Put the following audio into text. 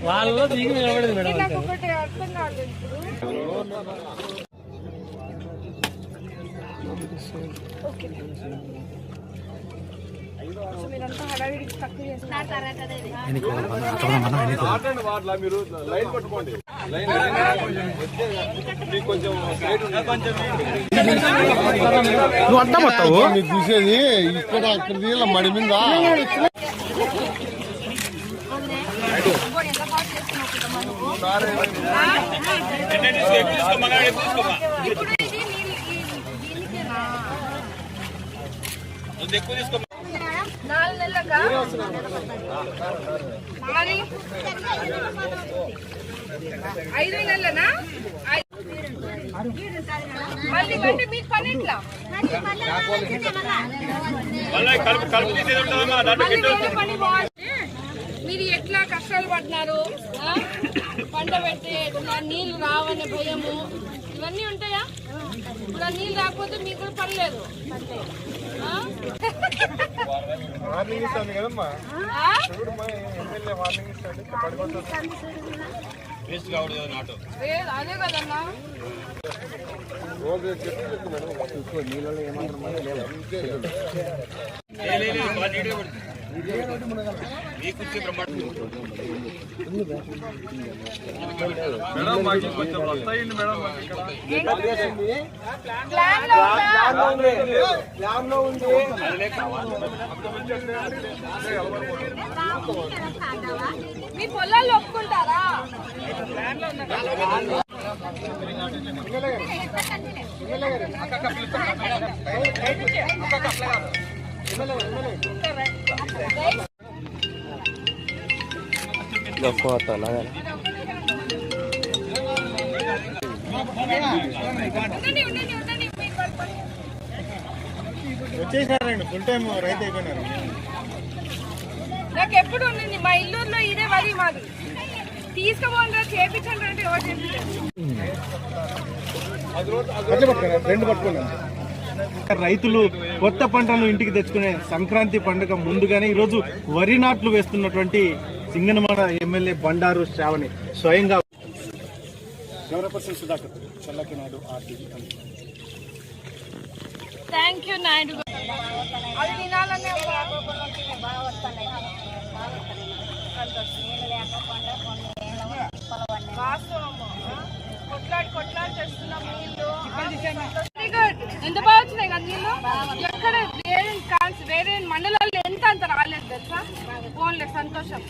వాళ్ళు దిగి నిలబడేది మేడం. నాకు ఒకటి అర్థం కాలేదు. ఓకే మీరంతా హడావిడి తక్కువ నువ్వు అంతా మొత్తావు నీకు చూసేది ఇక్కడ అక్కడ నీళ్ళ మడి మీద ఎక్కువ తీసుకో 4 నెలలకా మరి 5 నెలలనా మళ్ళీ అంటే మీకు పని ఎట్లా మీరు ఎట్లా కష్టాలు పడినారు పంట పెట్టే నీళ్లు రావనే భయము ఇవన్నీ ఉంటాయా ఇప్పుడు నీళ్ళు రాకపోతే మీకు కూడా పని లేదు అదే కదన్నా మీ పొలాల్లో ఒప్పుకుంటారా వచ్చేసారండి ఫుల్ టైం రైతు అయిపోయినారు. నాకు ఎప్పుడు ఉండింది మా ఇల్లూరులో ఇదే వరి మాది తీసుకోబోండి చేపించండి అంటే ఎవరు రెండు పట్టుకున్నాను. రైతులు కొత్త పంటను ఇంటికి తెచ్చుకునే సంక్రాంతి పండుగ ముందుగానే ఈరోజు వరి నాట్లు వేస్తున్నటువంటి సింగనమల ఎమ్మెల్యే బండారు శ్రావణి స్వయంగా సుధాకర్ చల్లకి Naidu RTV. Thank you Naidu అది వినాలనే కొట్లాడి తెస్తున్నాం నీళ్ళు. ఎంత బాగా వచ్చినాయి కదా నీళ్ళు ఎక్కడ వేరే మండలాల్లో ఎంత అంత రాలేదు తెలుసా. ఫోన్లే సంతోషం.